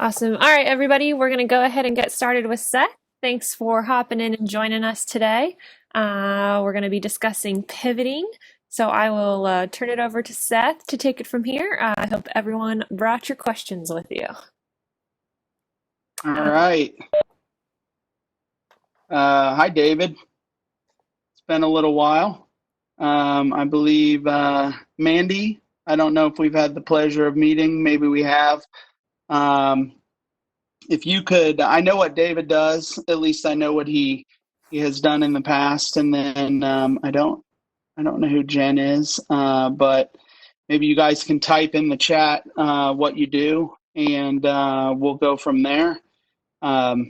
Awesome. All right, everybody, we're going to go ahead and get started with Seth. Thanks for hopping in and joining us today. We're going to be discussing pivoting. So I will turn it over to Seth to take it from here. I hope everyone brought your questions with you. All right. Hi, David. It's been a little while. I believe Mandy, I don't know if we've had the pleasure of meeting. Maybe we have. Um, if you could, I know what David does. At least I know what he has done in the past. And then I don't know who Jen is, but maybe you guys can type in the chat what you do, and we'll go from there. I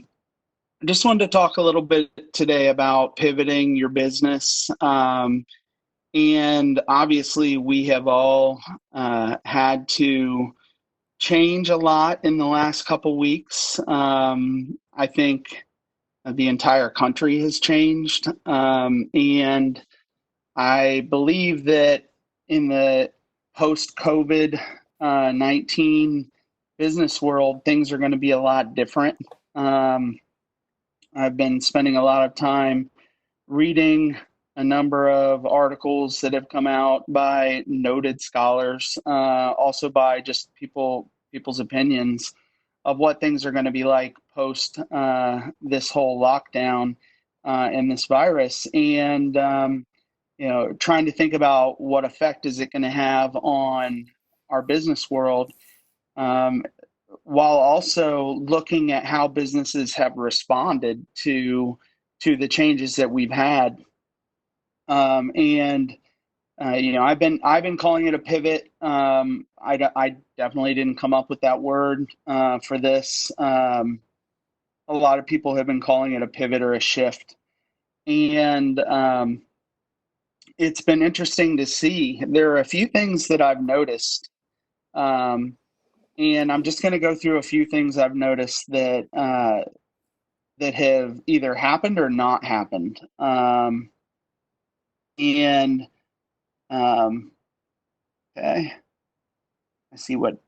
just wanted to talk a little bit today about pivoting your business. And obviously, we have all had to change a lot in the last couple weeks. I think the entire country has changed. And I believe that in the post COVID 19 business world, things are going to be a lot different. I've been spending a lot of time reading a number of articles that have come out by noted scholars, also by just people's opinions of what things are going to be like post this whole lockdown and this virus, and trying to think about what effect is it going to have on our business world. While also looking at how businesses have responded to the changes that we've had. And I've been calling it a pivot. I definitely didn't come up with that word for this. A lot of people have been calling it a pivot or a shift, and it's been interesting to see. There are a few things that I've noticed. And I'm just going to go through a few things I've noticed that that have either happened or not happened. And okay, I see what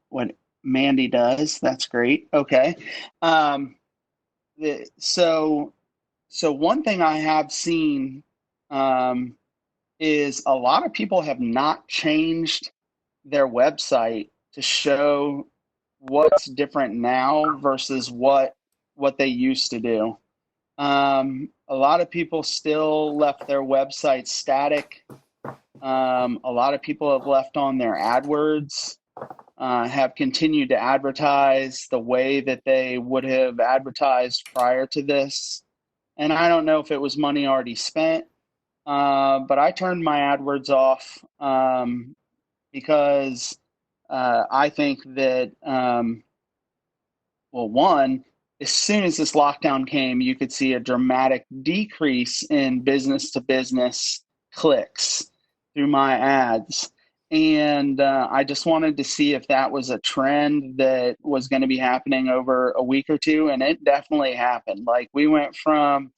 Mandy does. That's great. Okay. Um, so one thing I have seen is a lot of people have not changed their website to show what's different now versus what they used to do. A lot of people still left their website static. A lot of people have left on their AdWords, have continued to advertise the way that they would have advertised prior to this. And I don't know if it was money already spent, but I turned my AdWords off because I think that, well, one, as soon as this lockdown came, you could see a dramatic decrease in business to business clicks through my ads. And I just wanted to see if that was a trend that was going to be happening over a week or two. And it definitely happened. Like, we went from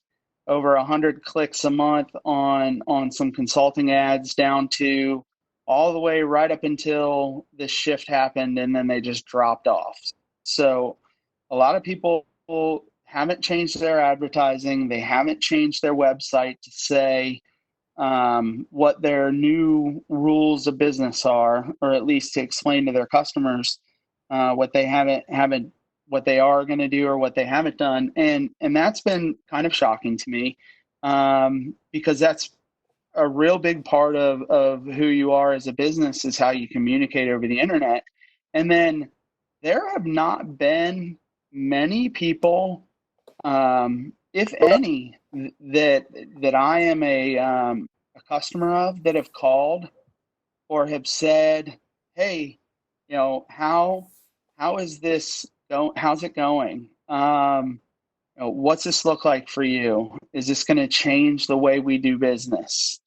over 100 clicks a month on some consulting ads down to all the way right up until this shift happened, and then they just dropped off. So a lot of people haven't changed their advertising. They haven't changed their website to say what their new rules of business are, or at least to explain to their customers what they haven't what they are going to do or what they haven't done. And that's been kind of shocking to me, because that's a real big part of who you are as a business, is how you communicate over the internet. And then there have not been many people, if any, that I am a customer of, that have called or have said, "Hey, how is this going? How's it going? What's this look like for you? Is this going to change the way we do business?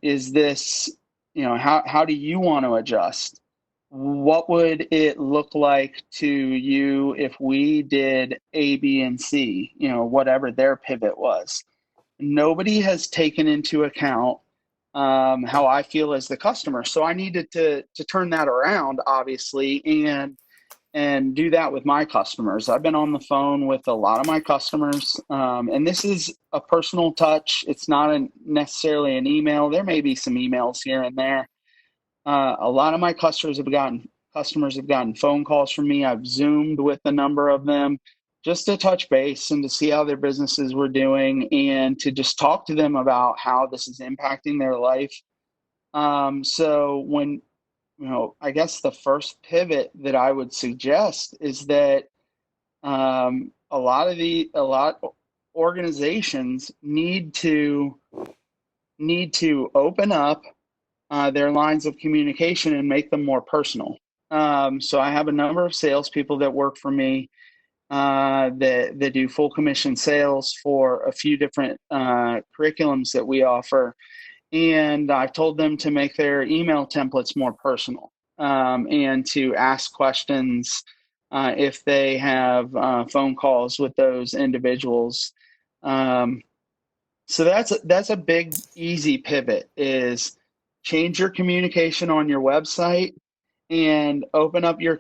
Is this, how do you want to adjust? What would it look like to you if we did A, B, and C, whatever their pivot was?" Nobody has taken into account how I feel as the customer. So I needed to turn that around, obviously, and do that with my customers. I've been on the phone with a lot of my customers, and this is a personal touch. It's not necessarily an email. There may be some emails here and there. A lot of my customers have gotten phone calls from me. I've Zoomed with a number of them just to touch base and to see how their businesses were doing and to just talk to them about how this is impacting their life. So when, I guess the first pivot that I would suggest is that a lot organizations need to open up their lines of communication and make them more personal. So I have a number of salespeople that work for me that do full commission sales for a few different curriculums that we offer. And I've told them to make their email templates more personal and to ask questions if they have phone calls with those individuals. So that's a big, easy pivot is change your communication on your website and open up your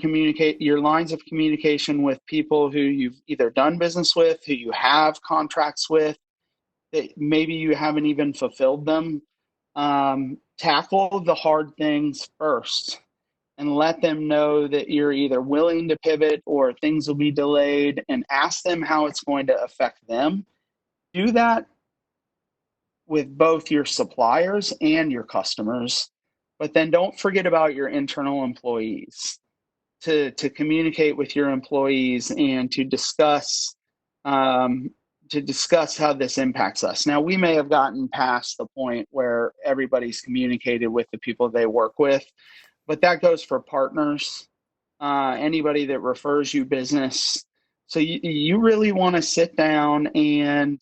lines of communication with people who you've either done business with, who you have contracts with, that maybe you haven't even fulfilled them. Tackle the hard things first and let them know that you're either willing to pivot or things will be delayed, and ask them how it's going to affect them. Do that with both your suppliers and your customers, but then don't forget about your internal employees. To communicate with your employees and to discuss how this impacts us. Now, we may have gotten past the point where everybody's communicated with the people they work with, but that goes for partners, anybody that refers you business. So you really want to sit down and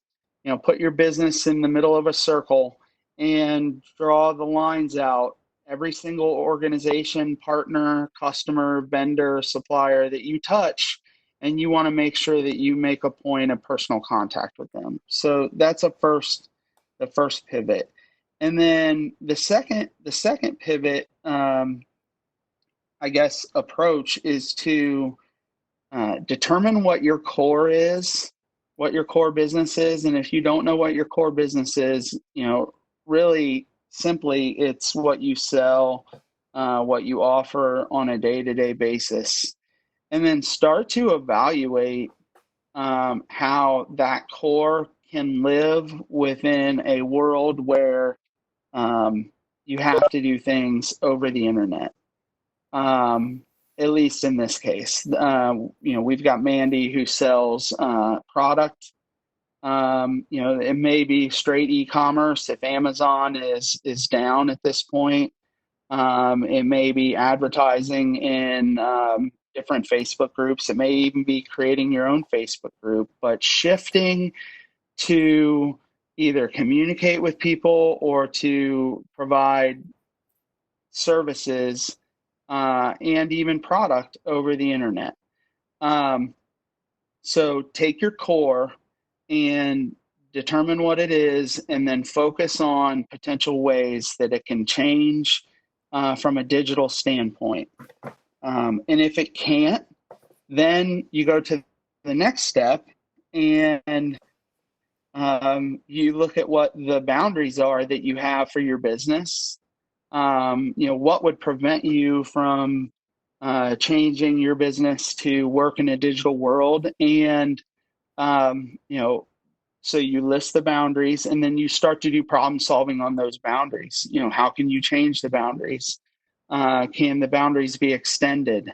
put your business in the middle of a circle and draw the lines out. Every single organization, partner, customer, vendor, supplier that you touch, and you want to make sure that you make a point of personal contact with them. So that's the first pivot. And then the second pivot, I guess, approach is to determine what your core is, what your core business is. And if you don't know what your core business is, really simply, it's what you sell, what you offer on a day-to-day basis. And then start to evaluate how that core can live within a world where you have to do things over the internet. At least in this case, we've got Mandy who sells product. It may be straight e-commerce if Amazon is down at this point. It may be advertising in different Facebook groups. It may even be creating your own Facebook group, but shifting to either communicate with people or to provide services and even product over the internet. So take your core and determine what it is, and then focus on potential ways that it can change from a digital standpoint. And if it can't, then you go to the next step and you look at what the boundaries are that you have for your business. What would prevent you from changing your business to work in a digital world? And, so you list the boundaries, and then you start to do problem solving on those boundaries. How can you change the boundaries? Can the boundaries be extended?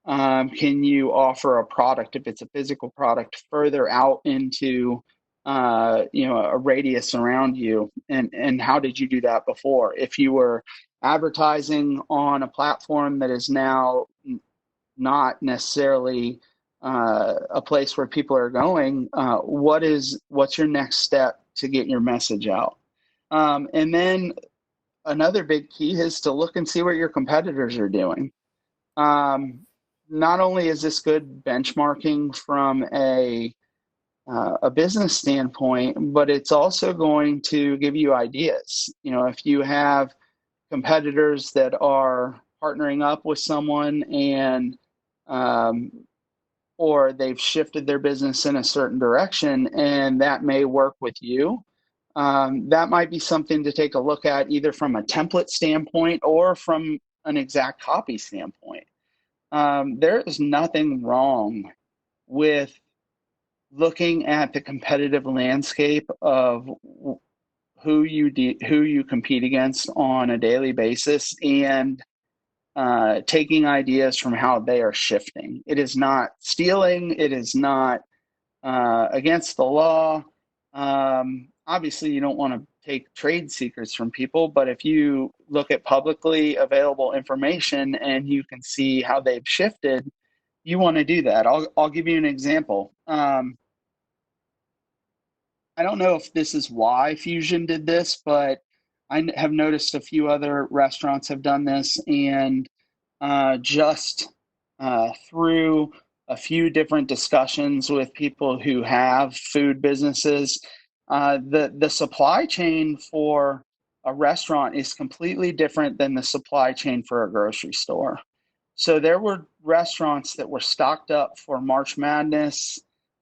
Can you offer a product, if it's a physical product, further out into a radius around you? And how did you do that before? If you were advertising on a platform that is now not necessarily a place where people are going, what's your next step to get your message out? And then another big key is to look and see what your competitors are doing. Not only is this good benchmarking from a business standpoint, but it's also going to give you ideas. If you have competitors that are partnering up with someone and um, or they've shifted their business in a certain direction, and that may work with you. That might be something to take a look at, either from a template standpoint or from an exact copy standpoint. There is nothing wrong with looking at the competitive landscape of who you compete against on a daily basis, and taking ideas from how they are shifting. It is not stealing. It is not against the law. Obviously, you don't want to take trade secrets from people, but if you look at publicly available information and you can see how they've shifted, you want to do that. I'll give you an example. I don't know if this is why Fusion did this, but I have noticed a few other restaurants have done this, and just through a few different discussions with people who have food businesses, the supply chain for a restaurant is completely different than the supply chain for a grocery store. So there were restaurants that were stocked up for March Madness.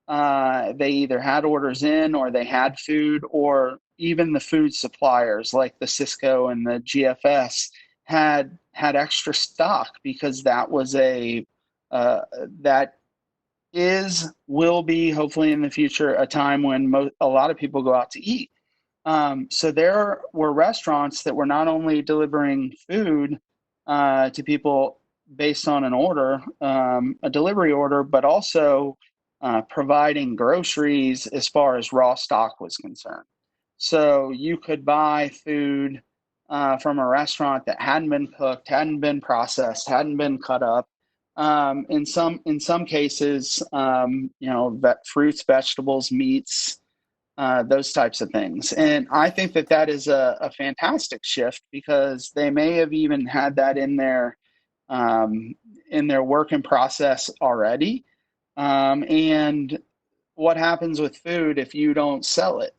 They either had orders in, or they had food, or even the food suppliers like the Cisco and the GFS had extra stock, because that was that will be, hopefully in the future, a time when a lot of people go out to eat. So there were restaurants that were not only delivering food to people based on an order, a delivery order, but also providing groceries as far as raw stock was concerned. So you could buy food from a restaurant that hadn't been cooked, hadn't been processed, hadn't been cut up. In some cases, fruits, vegetables, meats, those types of things. And I think that is a fantastic shift, because they may have even had that in their work and process already. And what happens with food if you don't sell it?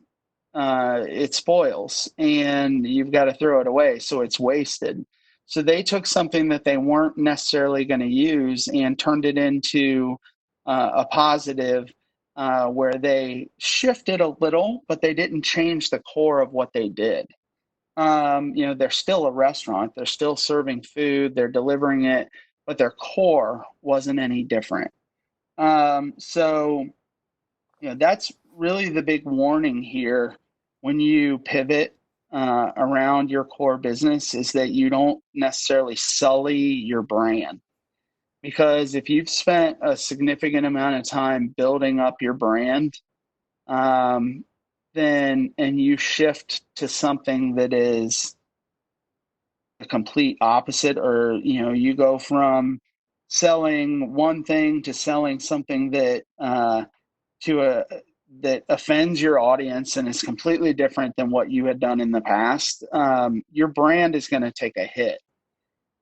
It spoils, and you've got to throw it away, so it's wasted. So they took something that they weren't necessarily going to use and turned it into a positive, where they shifted a little, but they didn't change the core of what they did. They're still a restaurant. They're still serving food. They're delivering it, but their core wasn't any different. So that's really the big warning here when you pivot around your core business, is that you don't necessarily sully your brand. Because if you've spent a significant amount of time building up your brand, then and you shift to something that is a complete opposite, or you go from selling one thing to selling something that that offends your audience and is completely different than what you had done in the past, your brand is going to take a hit.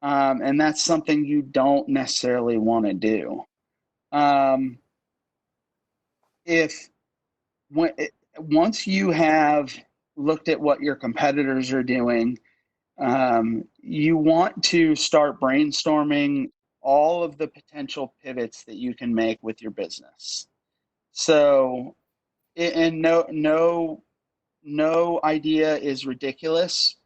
And that's something you don't necessarily want to do. Once you have looked at what your competitors are doing, you want to start brainstorming all of the potential pivots that you can make with your business. So, and no idea is ridiculous,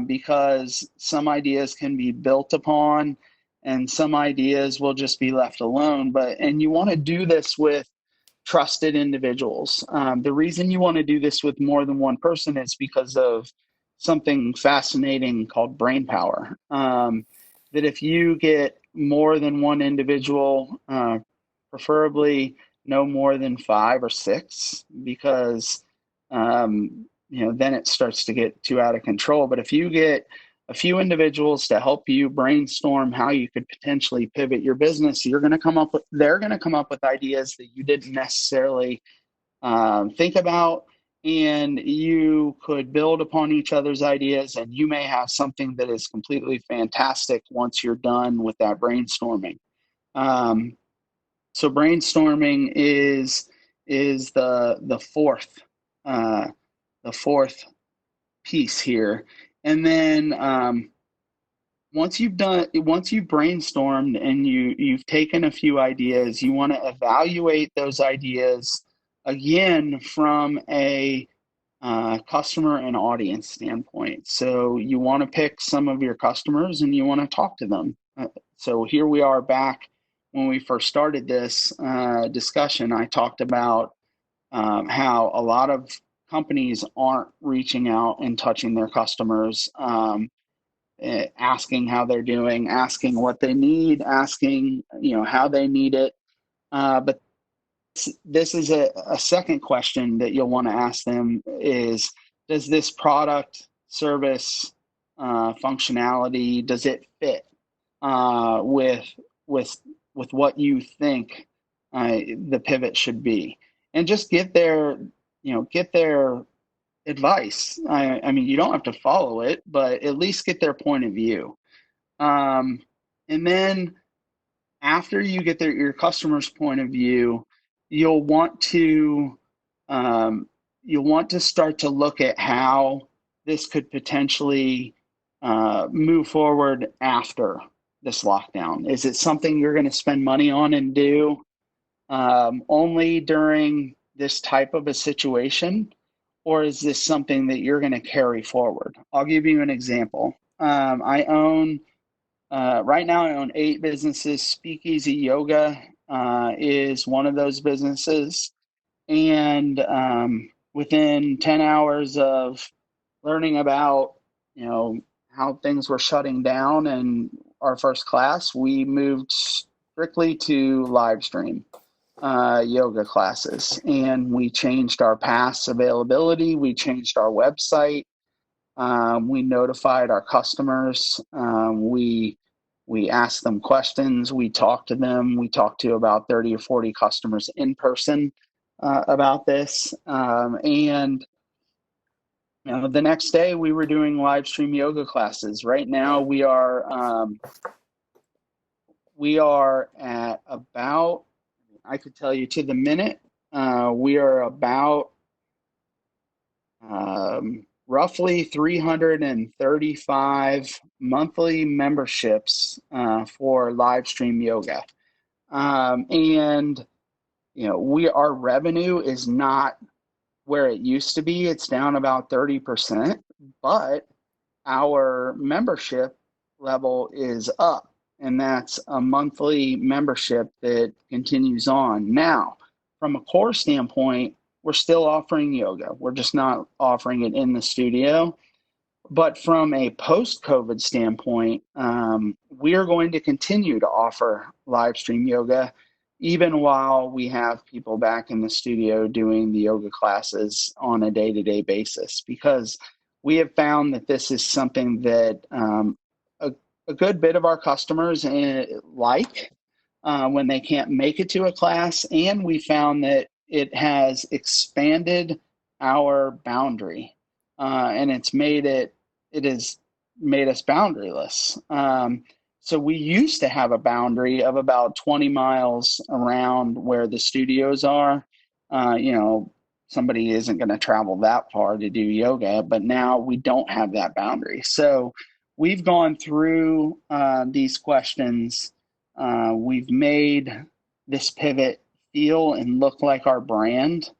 because some ideas can be built upon and some ideas will just be left alone. And you want to do this with trusted individuals. The reason you want to do this with more than one person is because of something fascinating called brain power. That if you get more than one individual, preferably no more than 5 or 6, because then it starts to get too out of control. But if you get a few individuals to help you brainstorm how you could potentially pivot your business, they're going to come up with ideas that you didn't necessarily think about, and you could build upon each other's ideas, and you may have something that is completely fantastic once you're done with that brainstorming. So brainstorming is the fourth piece here. And then once you've brainstormed and you've taken a few ideas, you want to evaluate those ideas again from a customer and audience standpoint. So you want to pick some of your customers and you want to talk to them. So here we are back when we first started this discussion. I talked about how a lot of companies aren't reaching out and touching their customers, asking how they're doing, asking what they need, asking how they need it. But this is a second question that you'll want to ask them is, does this product, service, functionality, does it fit with what you think the pivot should be? And just get their advice. I mean, you don't have to follow it, but at least get their point of view. And then after you get your customer's point of view, you'll want to start to look at how this could potentially move forward after this lockdown. Is it something you're going to spend money on and do only during this type of a situation, or is this something that you're going to carry forward? I'll give you an example. Right now I own 8 businesses. Speakeasy Yoga is one of those businesses. And within 10 hours of learning about, how things were shutting down in our first class, we moved strictly to live stream yoga classes. And we changed our pass availability. We changed our website. We notified our customers. We asked them questions. We talked to them. We talked to about 30 or 40 customers in person about this. And the next day we were doing live stream yoga classes. Right now we are at about, I could tell you to the minute, we are about roughly 335 monthly memberships for live stream yoga. And our revenue is not where it used to be. It's down about 30%, but our membership level is up, and that's a monthly membership that continues on. Now, from a core standpoint, we're still offering yoga. We're just not offering it in the studio. But from a post-COVID standpoint, we are going to continue to offer live stream yoga even while we have people back in the studio doing the yoga classes on a day-to-day basis, because we have found that this is something that a good bit of our customers like when they can't make it to a class, and we found that it has expanded our boundary, and it has made us boundaryless. So we used to have a boundary of about 20 miles around where the studios are. Somebody isn't going to travel that far to do yoga, but now we don't have that boundary. So we've gone through these questions. We've made this pivot feel and look like our brand.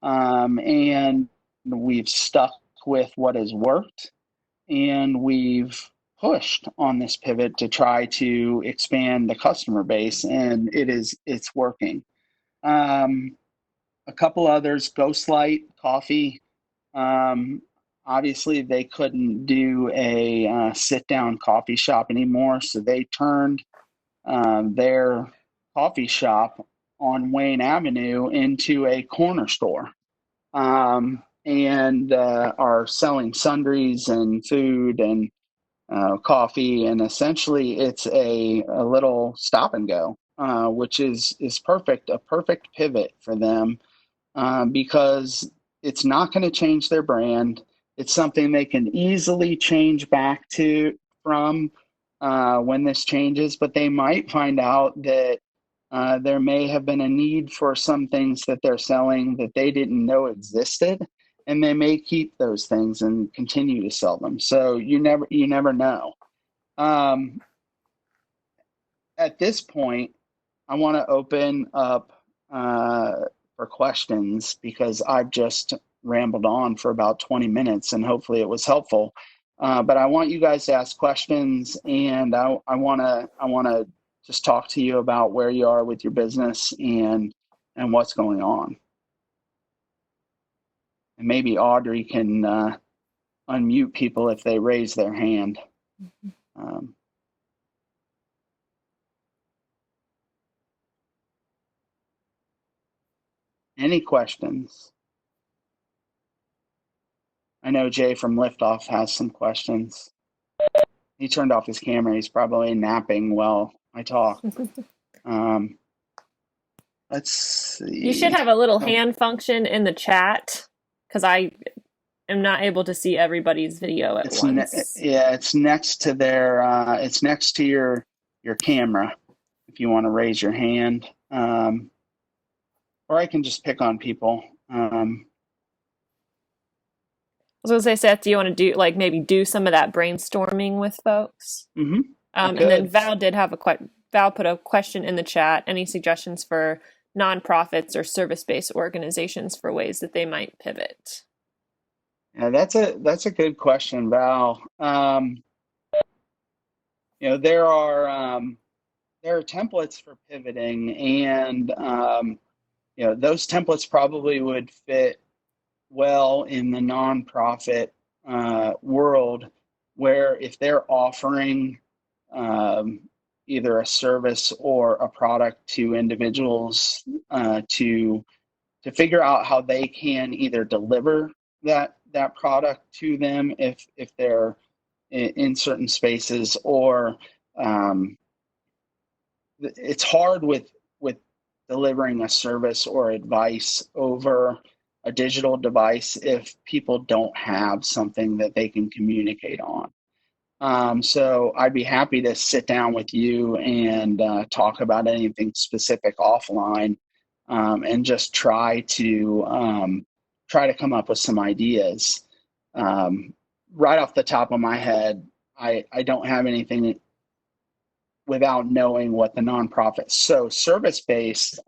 And we've stuck with what has worked. And we've pushed on this pivot to try to expand the customer base, and it's working. A couple others, Ghostlight Coffee. Obviously, they couldn't do a sit-down coffee shop anymore, so they turned their coffee shop on Wayne Avenue into a corner store, and are selling sundries and food and coffee, and essentially it's a little stop and go, which is perfect, a perfect pivot for them, because it's not going to change their brand. It's something they can easily change back to from when this changes, but they might find out that there may have been a need for some things that they're selling that they didn't know existed, and they may keep those things and continue to sell them. So you never know. Um, at this point, I want to open up for questions because I've just rambled on for about 20 minutes and hopefully it was helpful. But I want you guys to ask questions, and I want to just talk to you about where you are with your business and what's going on. And maybe Audrey can unmute people if they raise their hand. Any questions? I know Jay from Liftoff has some questions. He turned off his camera. He's probably napping while I talk. Let's see. You should have a little hand function in the chat because I am not able to see everybody's video at once. It's next to their. It's next to your camera. If you want to raise your hand, or I can just pick on people. I was gonna say, Seth, do you want to do maybe do some of that brainstorming with folks? Mm-hmm. And then Val did have Val put a question in the chat. Any suggestions for nonprofits or service-based organizations for ways that they might pivot? Yeah, that's a good question, Val. There are templates for pivoting, and those templates probably would fit well in the nonprofit world, where if they're offering either a service or a product to individuals to figure out how they can either deliver that product to them if they're in certain spaces, or it's hard with delivering a service or advice over a digital device if people don't have something that they can communicate on. So I'd be happy to sit down with you and talk about anything specific offline, and just try to come up with some ideas. Right off the top of my head, I don't have anything without knowing what the nonprofit. So service-based,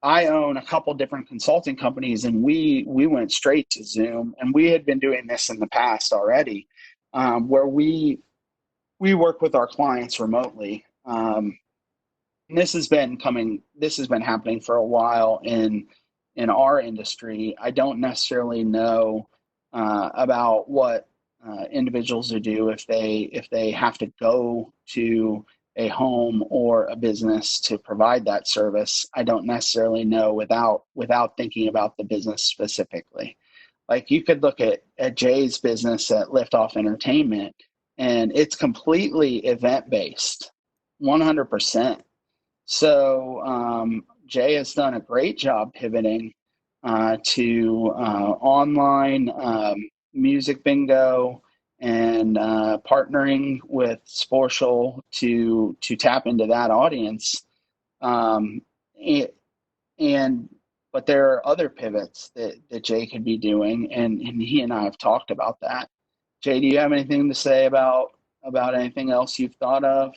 I own a couple different consulting companies, and we went straight to Zoom, and we had been doing this in the past already, where we work with our clients remotely. And this has been happening for a while in our industry. I don't necessarily know about what individuals to do if they have to go to a home or a business to provide that service. I don't necessarily know without thinking about the business specifically. Like, you could look at Jay's business at Liftoff Entertainment, and it's completely event-based, 100%. So Jay has done a great job pivoting to online music bingo, and partnering with Sportial to tap into that audience. But there are other pivots that Jay could be doing, and he and I have talked about that. Jay, do you have anything to say about anything else you've thought of?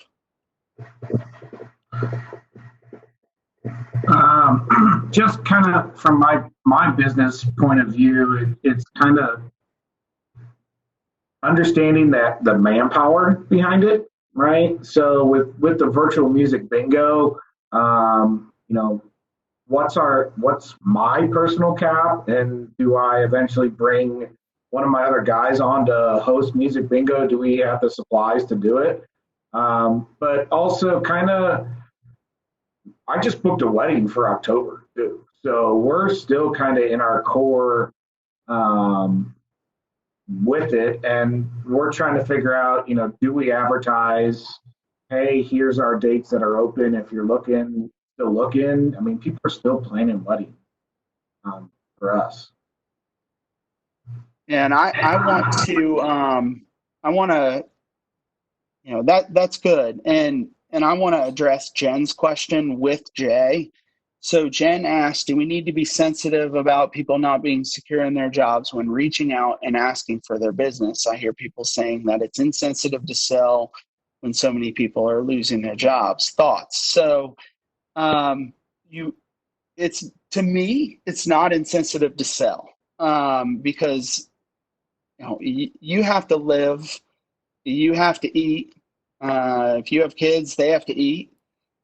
Just kind of from my business point of view, it's kind of understanding that the manpower behind it, right? So with the virtual music bingo, what's my personal cap, and do I eventually bring one of my other guys on to host music bingo? Do we have the supplies to do it? But also kind of, I just booked a wedding for October too. So we're still kind of in our core with it, and we're trying to figure out, do we advertise, hey, here's our dates that are open if you're still looking. I mean, people are still planning weddings for us. And I want to, that's good. And I want to address Jen's question with Jay. So Jen asked, do we need to be sensitive about people not being secure in their jobs when reaching out and asking for their business? I hear people saying that it's insensitive to sell when so many people are losing their jobs. Thoughts? So you, it's to me, it's not insensitive to sell because you have to live, you have to eat. If you have kids, they have to eat.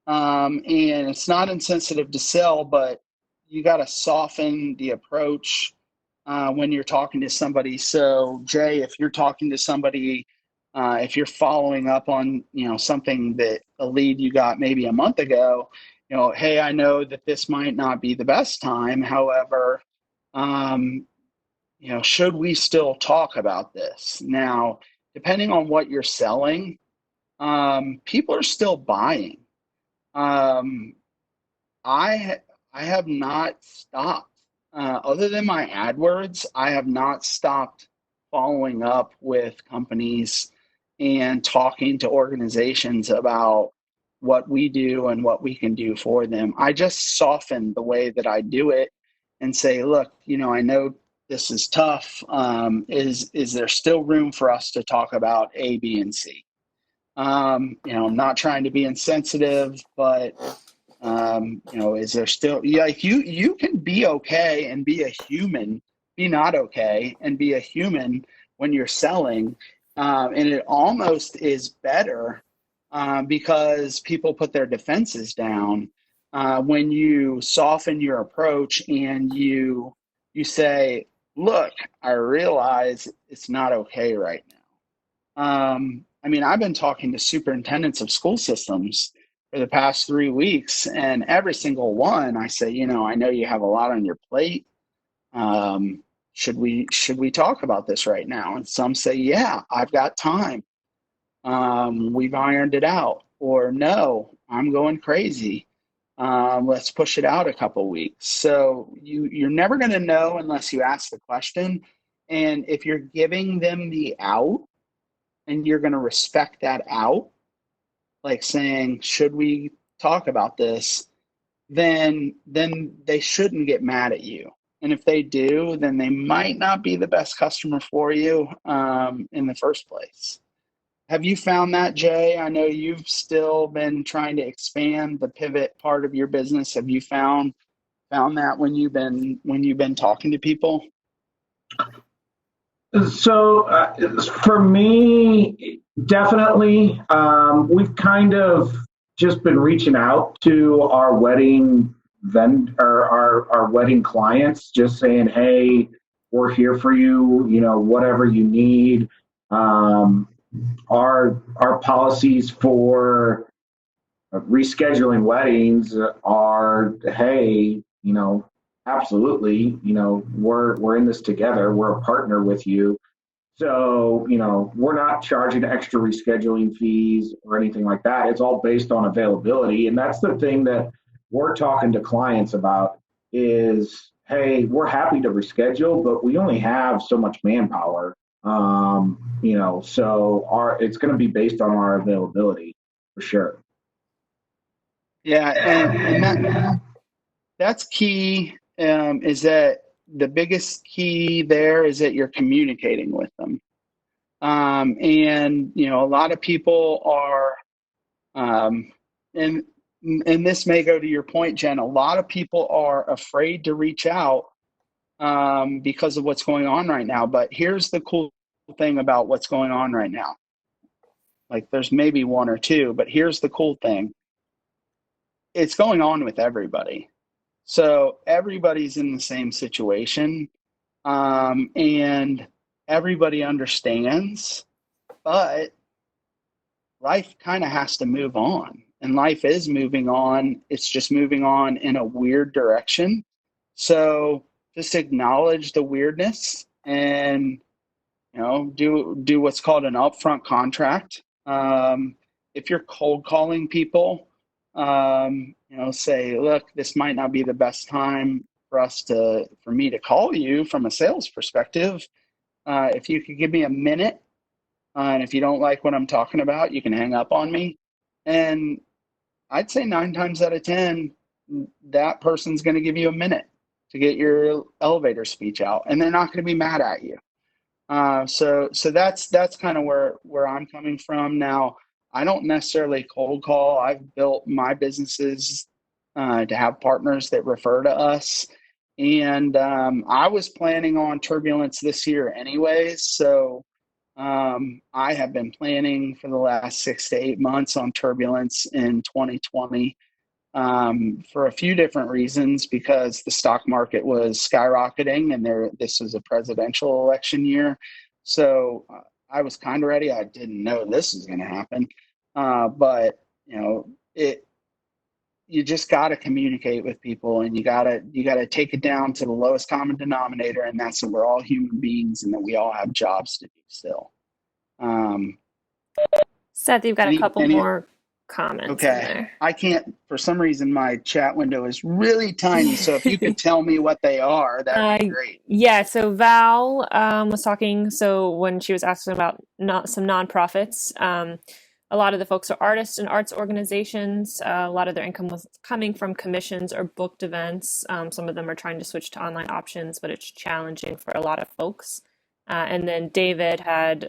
And it's not insensitive to sell, but you got to soften the approach when you're talking to somebody. So, Jay, if you're talking to somebody, if you're following up on something that a lead you got maybe a month ago, hey, I know that this might not be the best time. However, should we still talk about this now? Depending on what you're selling, people are still buying. Um, I I have not stopped. Other than my AdWords, I have not stopped following up with companies and talking to organizations about what we do and what we can do for them. I just soften the way that I do it and say, look, I know this is tough. Is there still room for us to talk about A, B, and C? I'm not trying to be insensitive, but is there still like you can be okay and be a human, be not okay and be a human when you're selling, and it almost is better because people put their defenses down when you soften your approach and you say, look, I realize it's not okay right now. I've been talking to superintendents of school systems for the past 3 weeks, and every single one I say, I know you have a lot on your plate. Should we talk about this right now? And some say, yeah, I've got time. We've ironed it out. Or no, I'm going crazy. Let's push it out a couple weeks. So you're never going to know unless you ask the question. And if you're giving them the out, and you're going to respect that out, like saying, should we talk about this? Then they shouldn't get mad at you. And if they do, then they might not be the best customer for you in the first place. Have you found that, Jay? I know you've still been trying to expand the pivot part of your business. Have you found that when you've been talking to people? So for me, definitely, we've kind of just been reaching out to our wedding our wedding clients, just saying, hey, we're here for you, whatever you need. Our policies for rescheduling weddings are, hey, absolutely, we're in this together. We're a partner with you. So, we're not charging extra rescheduling fees or anything like that. It's all based on availability. And that's the thing that we're talking to clients about is, hey, we're happy to reschedule, but we only have so much manpower. So it's going to be based on our availability for sure. Yeah, and that's key. Is that the biggest key there is that you're communicating with them. And a lot of people are, and this may go to your point, Jen. A lot of people are afraid to reach out because of what's going on right now. But here's the cool thing about what's going on right now. Like, there's maybe one or two, but here's the cool thing. It's going on with everybody. So everybody's in the same situation, and everybody understands, but life kind of has to move on, and life is moving on. It's just moving on in a weird direction. So just acknowledge the weirdness and, do what's called an upfront contract. If you're cold calling people, say, look, this might not be the best time for me to call you from a sales perspective. If you could give me a minute, and if you don't like what I'm talking about, you can hang up on me. And I'd say 9 times out of 10, that person's going to give you a minute to get your elevator speech out, and they're not going to be mad at you. So that's kind of where I'm coming from. Now, I don't necessarily cold call. I've built my businesses to have partners that refer to us. And I was planning on turbulence this year anyways. So I have been planning for the last 6 to 8 months on turbulence in 2020 for a few different reasons, because the stock market was skyrocketing and this was a presidential election year. So I was kind of ready. I didn't know this was going to happen. But you just got to communicate with people, and you got to take it down to the lowest common denominator. And that's that we're all human beings and that we all have jobs to do still. Seth, you've got a couple any more comments in Okay. there. I can't, for some reason, my chat window is really tiny. So if you could tell me what they are, that'd be great. Yeah, so Val was talking, so when she was asking about some nonprofits, a lot of the folks are artists and arts organizations. A lot of their income was coming from commissions or booked events. Some of them are trying to switch to online options, but it's challenging for a lot of folks. And then David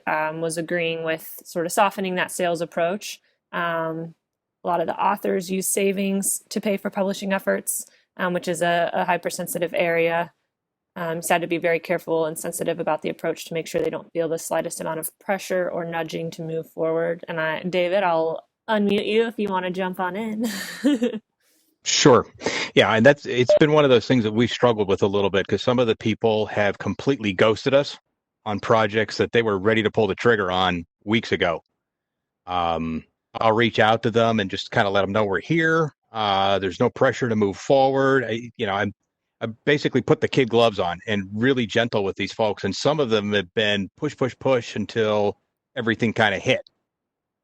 was agreeing with sort of softening that sales approach. A lot of the authors use savings to pay for publishing efforts, which is a hypersensitive area. So had to be very careful and sensitive about the approach to make sure they don't feel the slightest amount of pressure or nudging to move forward. And David, I'll unmute you if you want to jump on in. Sure. Yeah, and it's been one of those things that we struggled with a little bit, because some of the people have completely ghosted us on projects that they were ready to pull the trigger on weeks ago. I'll reach out to them and just kind of let them know we're here. There's no pressure to move forward. I basically put the kid gloves on and really gentle with these folks. And some of them have been push, push, push until everything kind of hit.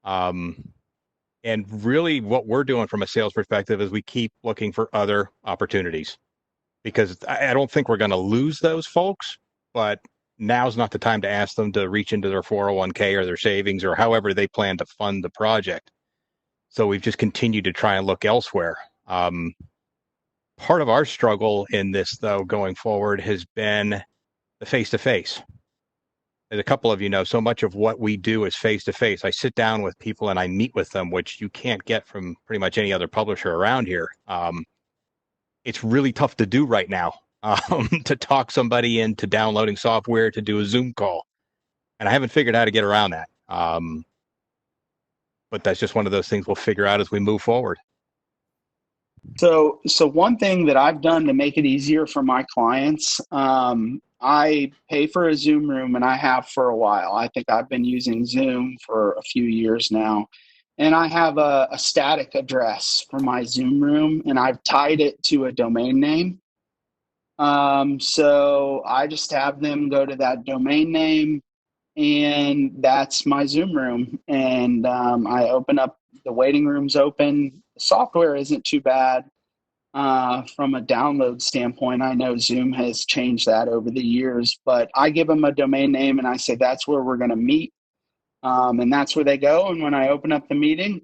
And really what we're doing from a sales perspective is we keep looking for other opportunities, because I don't think we're going to lose those folks, but now's not the time to ask them to reach into their 401k or their savings or however they plan to fund the project. So we've just continued to try and look elsewhere. Part of our struggle in this, though, going forward has been the face-to-face. As a couple of you know, so much of what we do is face-to-face. I sit down with people and I meet with them, which you can't get from pretty much any other publisher around here. It's really tough to do right now, to talk somebody into downloading software to do a Zoom call. And I haven't figured out how to get around that. But that's just one of those things we'll figure out as we move forward. So one thing that I've done to make it easier for my clients, I pay for a Zoom room, and I have for a while. I think I've been using Zoom for a few years now. And I have a static address for my Zoom room, and I've tied it to a domain name. So I just have them go to that domain name, and that's my Zoom room. And I open up, the waiting room's open. The software isn't too bad. From a download standpoint, I know Zoom has changed that over the years, but I give them a domain name and I say, that's where we're going to meet. And that's where they go. And when I open up the meeting,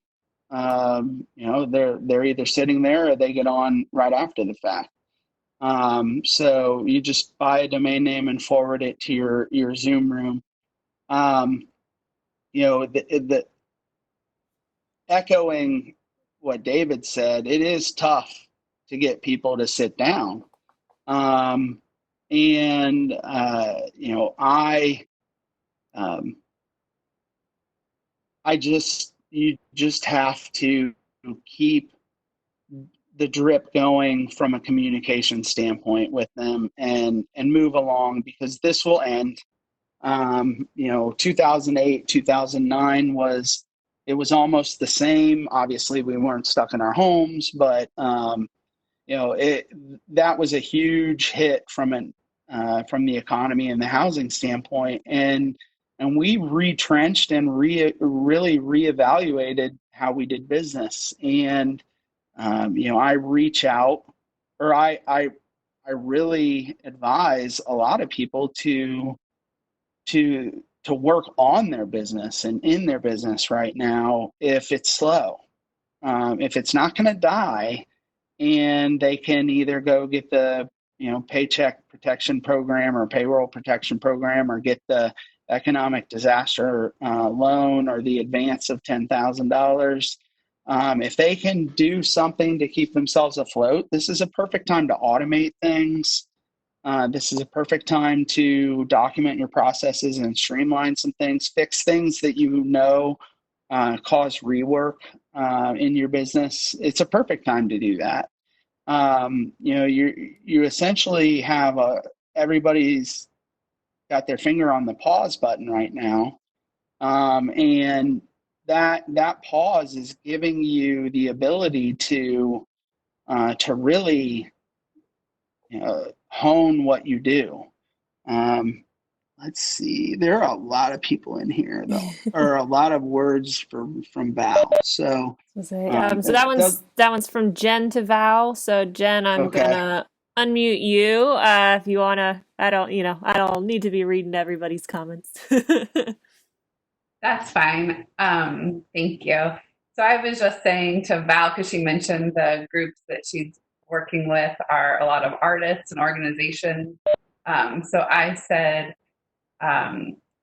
they're either sitting there or they get on right after the fact. So you just buy a domain name and forward it to your Zoom room. The echoing what David said, it is tough to get people to sit down. You just have to keep the drip going from a communication standpoint with them and move along, because this will end. 2008, 2009 was almost the same. Obviously we weren't stuck in our homes, but that was a huge hit from the economy and the housing standpoint. And we retrenched and really reevaluated how we did business. And, I reach out, or I really advise a lot of people to work on their business and in their business right now if it's slow. If it's not going to die, and they can either go get the paycheck protection program or payroll protection program, or get the economic disaster loan or the advance of $10,000. If they can do something to keep themselves afloat, this is a perfect time to automate things. This is a perfect time to document your processes and streamline some things, fix things that cause rework in your business. It's a perfect time to do that. You essentially have everybody's got their finger on the pause button right now, and that pause is giving you the ability to really hone what you do. Let's see. There are a lot of people in here, though, or a lot of words from Val. So, So that one's from Jen to Val. So Jen, I'm okay. gonna unmute you if you wanna. I don't need to be reading everybody's comments. That's fine. Thank you. So I was just saying to Val, because she mentioned the groups that she's working with are a lot of artists and organizations. So I said,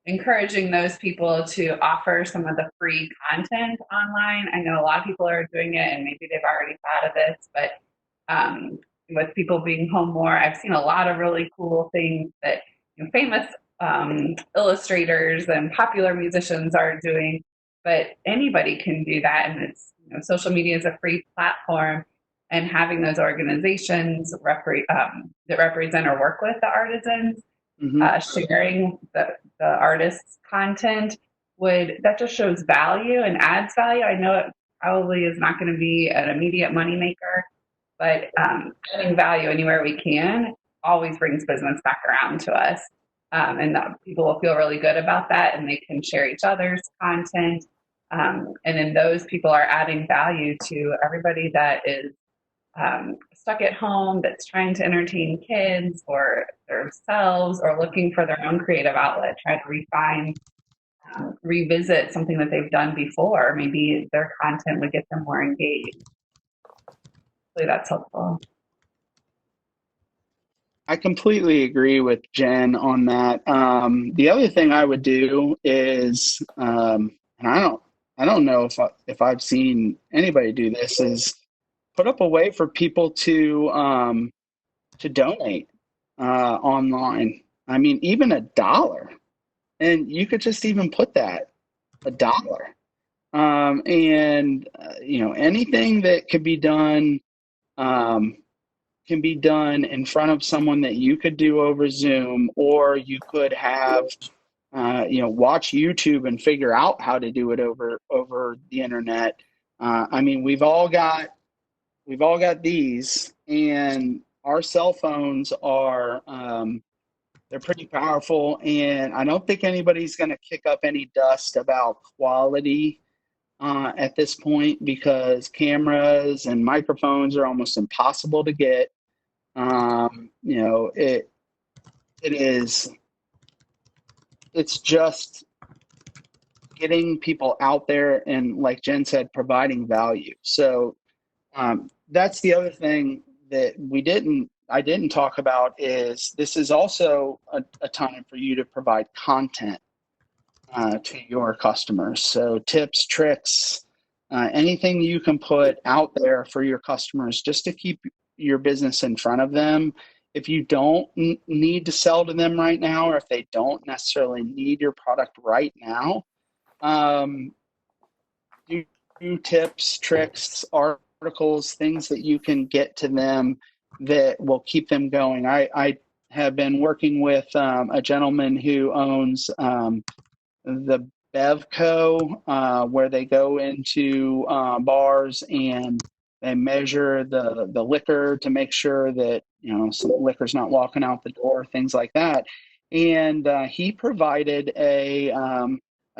encouraging those people to offer some of the free content online. I know a lot of people are doing it, and maybe they've already thought of this, but with people being home more, I've seen a lot of really cool things that famous illustrators and popular musicians are doing, but anybody can do that. And it's social media is a free platform, and having those organizations that represent or work with the artisans, sharing the artist's content that just shows value and adds value. I know it probably is not going to be an immediate moneymaker, but adding value anywhere we can always brings business back around to us. And that people will feel really good about that, and they can share each other's content. And then those people are adding value to everybody that is stuck at home, that's trying to entertain kids or themselves, or looking for their own creative outlet, try to revisit something that they've done before. Maybe their content would get them more engaged. Hopefully that's helpful. I completely agree with Jen on that. The other thing I would do is, and I don't know if I've seen anybody do this, is put up a way for people to donate online. I mean, even $1, and you could just even put that $1. Anything that could be done. Can be done in front of someone that you could do over Zoom, or you could have, watch YouTube and figure out how to do it over the internet. I mean, we've all got these, and our cell phones are, they're pretty powerful, and I don't think anybody's going to kick up any dust about quality at this point, because cameras and microphones are almost impossible to get. It's just getting people out there and, like Jen said, providing value. So that's the other thing that I didn't talk about, is this is also a time for you to provide content to your customers. So tips, tricks, anything you can put out there for your customers just to keep your business in front of them. If you don't need to sell to them right now, or if they don't necessarily need your product right now, do tips, tricks, articles, things that you can get to them that will keep them going. I have been working with a gentleman who owns the Bevco, where they go into bars and they measure the liquor to make sure that some liquor's not walking out the door, things like that. And he provided a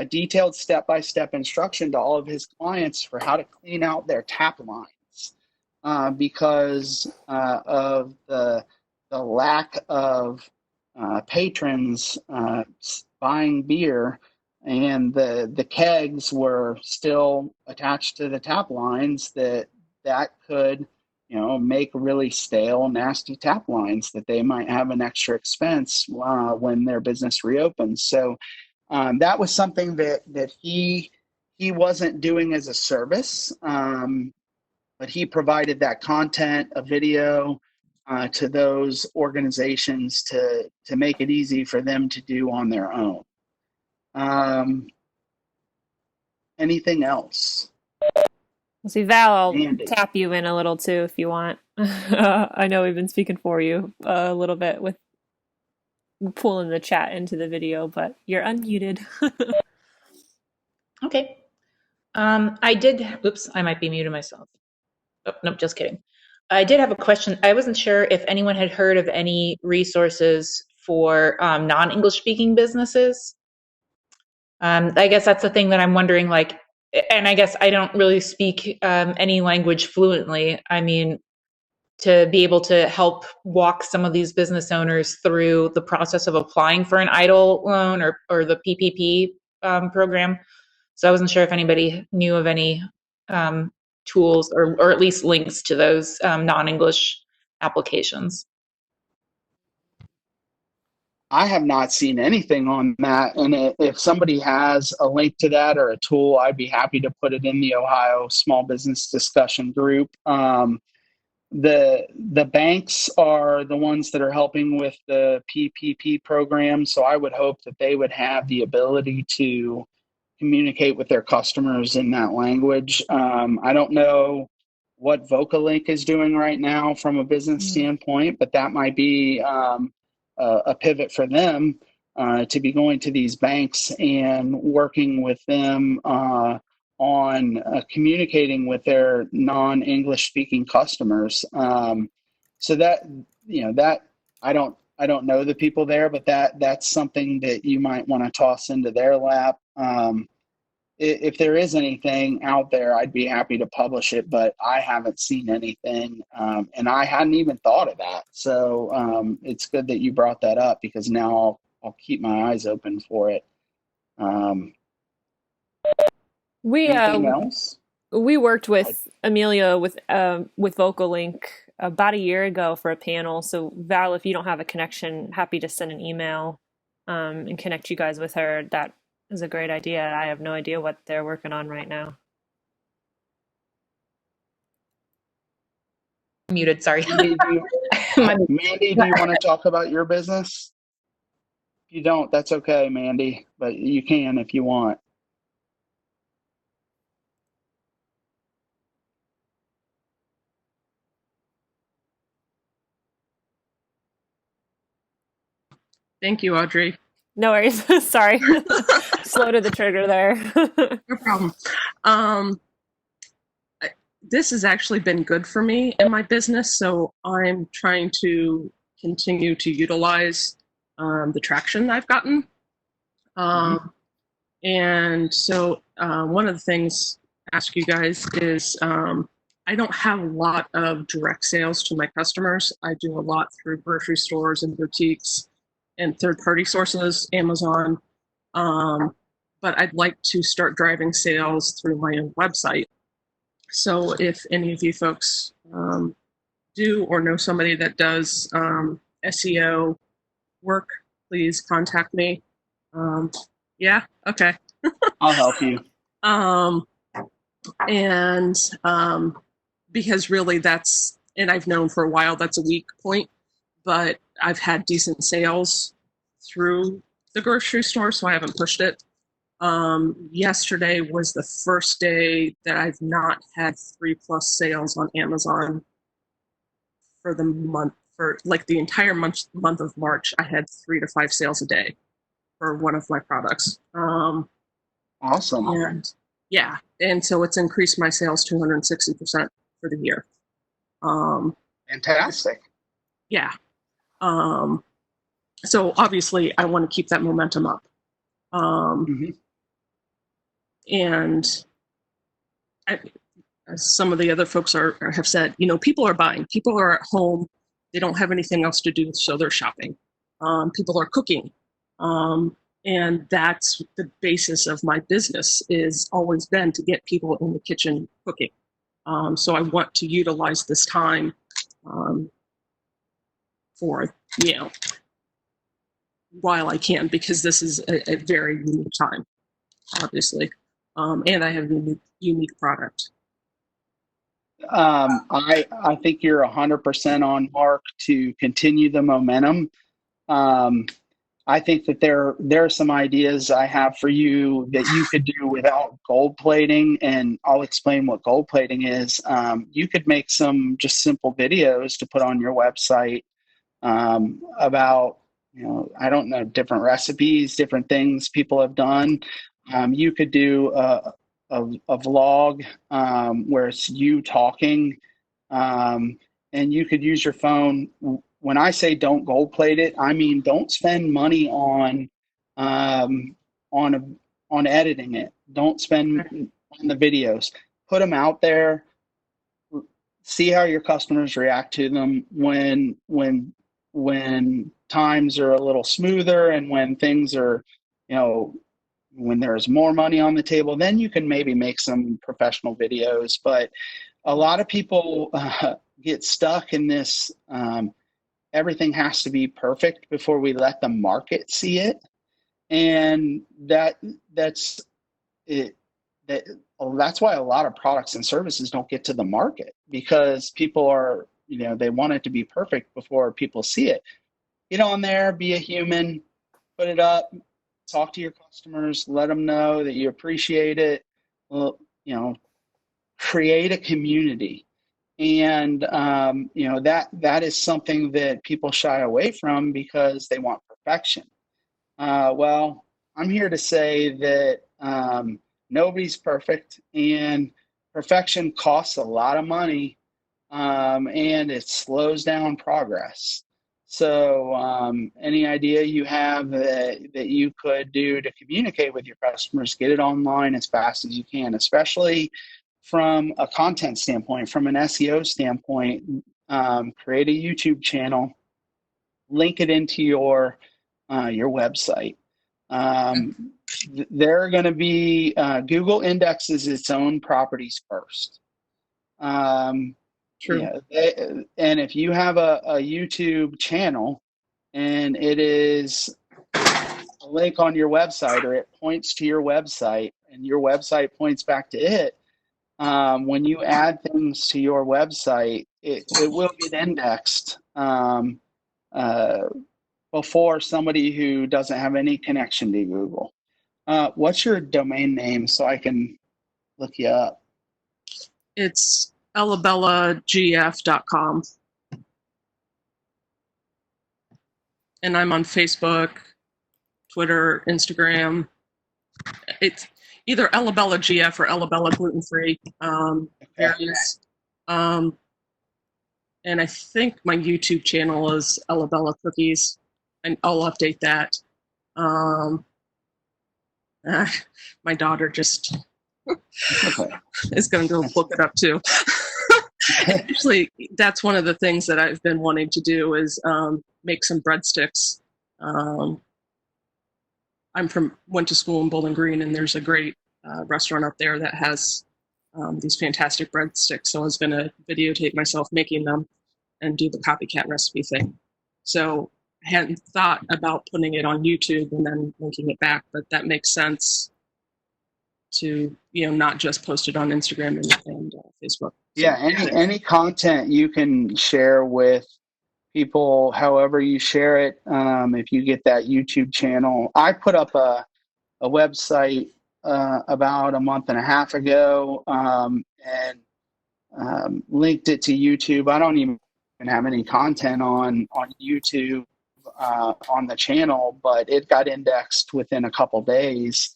detailed step-by-step instruction to all of his clients for how to clean out their tap lines because of the lack of patrons buying beer, and the kegs were still attached to the tap lines that could make really stale, nasty tap lines that they might have an extra expense when their business reopens. So that was something that he wasn't doing as a service, but he provided that content, a video, to those organizations to make it easy for them to do on their own. Anything else? We'll see, Val, I'll Andy. tap you in a little too if you want. I know we've been speaking for you a little bit with pulling the chat into the video, but you're unmuted. Okay. Oops, I might be muted myself. Oh, nope, just kidding. I did have a question. I wasn't sure if anyone had heard of any resources for non-English speaking businesses. I guess that's the thing that I'm wondering, like, and I guess I don't really speak any language fluently. I mean, to be able to help walk some of these business owners through the process of applying for an EIDL loan or the PPP program. So I wasn't sure if anybody knew of any tools or at least links to those non-English applications. I have not seen anything on that. And if somebody has a link to that or a tool, I'd be happy to put it in the Ohio Small Business Discussion Group. The banks are the ones that are helping with the PPP program. So I would hope that they would have the ability to communicate with their customers in that language. I don't know what VocaLink is doing right now from a business standpoint, but that might be a pivot for them to be going to these banks and working with them on communicating with their non-English speaking customers. So that I don't know the people there, but that's something that you might want to toss into their lap. If there is anything out there, I'd be happy to publish it, but I haven't seen anything, and I hadn't even thought of that. So it's good that you brought that up because now I'll keep my eyes open for it. Anything else? We worked with Amelia with VocaLink about a year ago for a panel. So Val, if you don't have a connection, happy to send an email and connect you guys with her. That is a great idea. I have no idea what they're working on right now. Muted, sorry. Mandy, do you want to talk about your business? If you don't, that's okay, Mandy, but you can if you want. Thank you, Audrey. No worries. Sorry. Slow to the trigger there. No problem. This has actually been good for me in my business, so I'm trying to continue to utilize the traction I've gotten. And so one of the things I ask you guys is I don't have a lot of direct sales to my customers. I do a lot through grocery stores and boutiques and third-party sources, Amazon. But I'd like to start driving sales through my own website. So if any of you folks do or know somebody that does SEO work, please contact me. Yeah, okay. I'll help you. And because really and I've known for a while that's a weak point, but I've had decent sales through the grocery store, so I haven't pushed it. Yesterday was the first day that I've not had 3+ sales on Amazon for the month. For like the entire month of March, I had 3 to 5 sales a day for one of my products. Awesome. And yeah, and so it's increased my sales 260% for the year. Fantastic. Yeah. So obviously I want to keep that momentum up. And as some of the other folks have said, people are buying. People are at home. They don't have anything else to do, so they're shopping. People are cooking. And that's the basis of my business is always been to get people in the kitchen cooking. So I want to utilize this time for, while I can, because this is a very unique time, obviously. And I have a unique product. I think you're 100% on mark to continue the momentum. I think that there are some ideas I have for you that you could do without gold plating, and I'll explain what gold plating is. You could make some just simple videos to put on your website about, I don't know, different recipes, different things people have done. You could do a vlog where it's you talking, and you could use your phone. When I say don't gold plate it, I mean don't spend money on on editing it. Don't spend on the videos. Put them out there. See how your customers react to them when times are a little smoother and when things are, when there's more money on the table, then you can maybe make some professional videos. But a lot of people get stuck in this. Everything has to be perfect before we let the market see it, and that's it. That's why a lot of products and services don't get to the market, because people are, they want it to be perfect before people see it. Get on there, be a human, put it up, talk to your customers, let them know that you appreciate it. Well, create a community. And, that is something that people shy away from because they want perfection. Well, I'm here to say that nobody's perfect, and perfection costs a lot of money, and it slows down progress. So any idea you have that you could do to communicate with your customers, get it online as fast as you can, especially from a content standpoint, from an SEO standpoint. Create a YouTube channel, link it into your website. There are going to be Google indexes its own properties first. True. And if you have a YouTube channel and it is a link on your website, or it points to your website and your website points back to it, when you add things to your website, it will get indexed before somebody who doesn't have any connection to Google. What's your domain name so I can look you up? It's ellabellagf.com. And I'm on Facebook, Twitter, Instagram. It's either Ellabella GF or Ellabella Gluten Free, various. And I think my YouTube channel is Ellabella Cookies, and I'll update that. My daughter just is going to go look it up too. Actually, that's one of the things that I've been wanting to do is make some breadsticks. Went to school in Bowling Green, and there's a great restaurant up there that has these fantastic breadsticks. So I was going to videotape myself making them and do the copycat recipe thing. So I hadn't thought about putting it on YouTube and then linking it back, but that makes sense to, not just post it on Instagram and Facebook. Yeah, any content you can share with people, however you share it. If you get that YouTube channel, I put up a website about a month and a half ago, and linked it to YouTube. I don't even have any content on YouTube on the channel, but it got indexed within a couple days.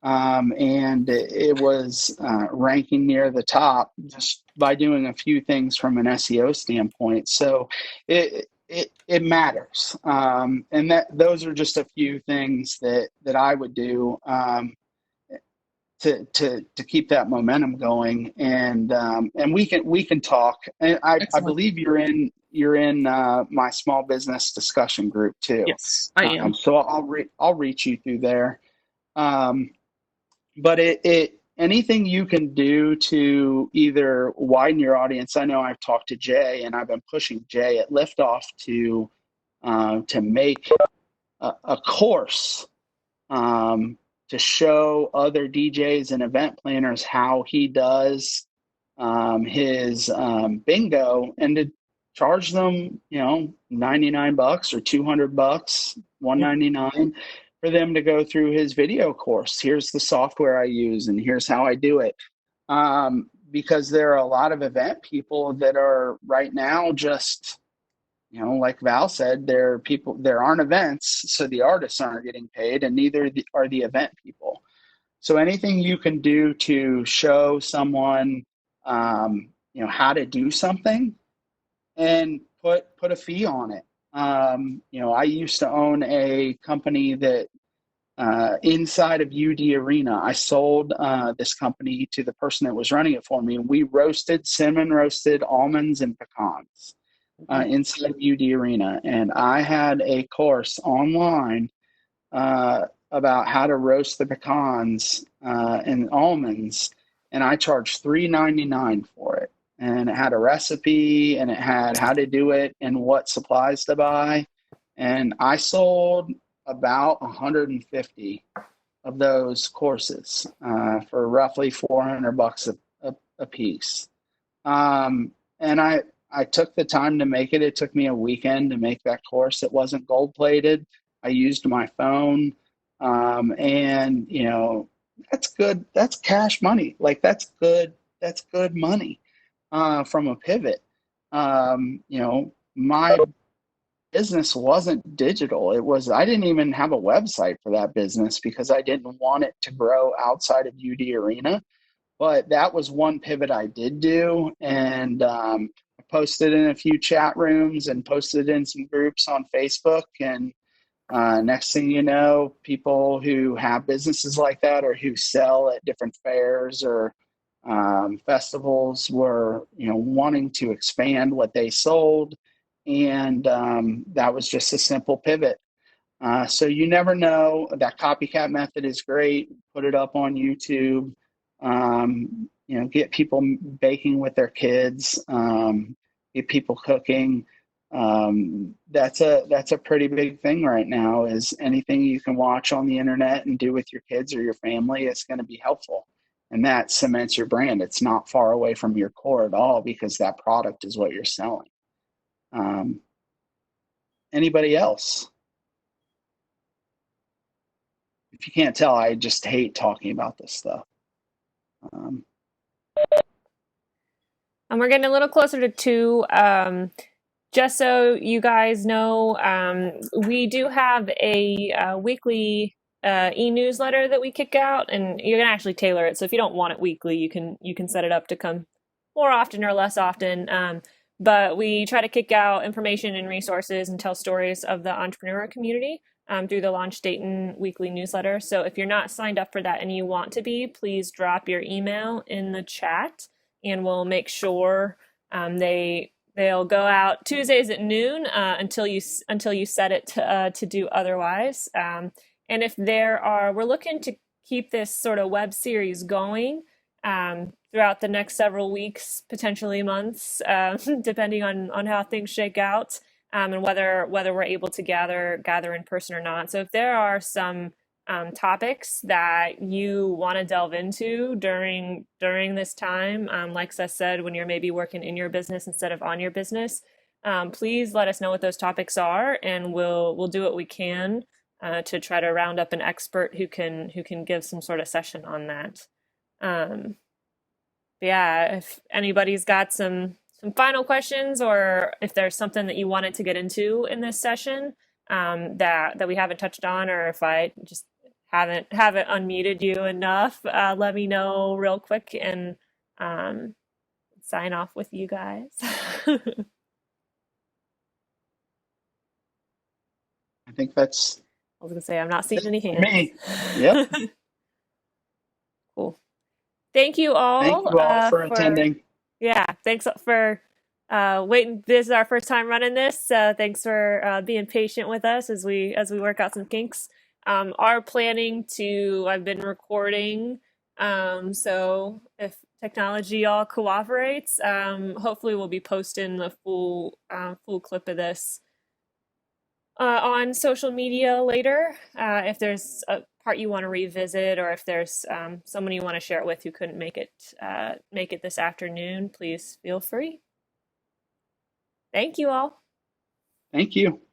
And it was ranking near the top just by doing a few things from an SEO standpoint. So it matters, and those are just a few things that I would do to keep that momentum going. And we can talk. And I believe you're in my small business discussion group too. Yes, I am. So I'll reach you through there. But anything you can do to either widen your audience. I know I've talked to Jay, and I've been pushing Jay at Liftoff to make a course to show other DJs and event planners how he does his bingo, and to charge them, $99 or $200, $199 for them to go through his video course. Here's the software I use, and here's how I do it. Because there are a lot of event people that are right now just, like Val said, there aren't events, so the artists aren't getting paid, and neither are the event people. So anything you can do to show someone, how to do something, and put a fee on it. I used to own a company that inside of UD Arena, I sold this company to the person that was running it for me, and we cinnamon roasted almonds and pecans inside of UD Arena. And I had a course online about how to roast the pecans and almonds, and I charged $3.99 for it. And it had a recipe, and it had how to do it and what supplies to buy. And I sold about 150 of those courses for roughly $400 a piece. And I took the time to make it. It took me a weekend to make that course. It wasn't gold plated. I used my phone. And that's good. That's cash money. Like that's good money from a pivot. My business wasn't digital. I didn't even have a website for that business because I didn't want it to grow outside of UD Arena. But that was one pivot I did do. And I posted in a few chat rooms and posted in some groups on Facebook. And next thing you know, people who have businesses like that or who sell at different fairs or festivals were, wanting to expand what they sold. And that was just a simple pivot. So you never know. That copycat method is great. Put it up on YouTube. Get people baking with their kids. Get people cooking. That's a pretty big thing right now. Is anything you can watch on the internet and do with your kids or your family, it's going to be helpful. And that cements your brand. It's not far away from your core at all because that product is what you're selling. Anybody else? If you can't tell, I just hate talking about this stuff. And we're getting a little closer to 2. Just so you guys know, we do have a weekly e-newsletter that we kick out, and you can actually tailor it. So if you don't want it weekly, you can set it up to come more often or less often. But we try to kick out information and resources and tell stories of the entrepreneur community through the Launch Dayton weekly newsletter. So if you're not signed up for that and you want to be, please drop your email in the chat, and we'll make sure they'll go out Tuesdays at noon until you set it to do otherwise. And if we're looking to keep this sort of web series going throughout the next several weeks, potentially months, depending on how things shake out, and whether we're able to gather in person or not. So if there are some topics that you want to delve into during this time, like Seth said, when you're maybe working in your business instead of on your business, please let us know what those topics are, and we'll do what we can to try to round up an expert who can give some sort of session on that. Yeah, if anybody's got some final questions, or if there's something that you wanted to get into in this session that we haven't touched on, or if I just haven't unmuted you enough, let me know real quick and sign off with you guys. I think that's. I was gonna say I'm not seeing any hands. Me. Yep. Cool. Thank you all. Thank you all for attending. Yeah, thanks for waiting. This is our first time running this, so thanks for being patient with us as we work out some kinks. Our planning I've been recording So if technology all cooperates, hopefully we'll be posting the full clip of this on social media later. If there's a part you want to revisit, or if there's someone you want to share it with who couldn't make it this afternoon, please feel free. Thank you all. Thank you.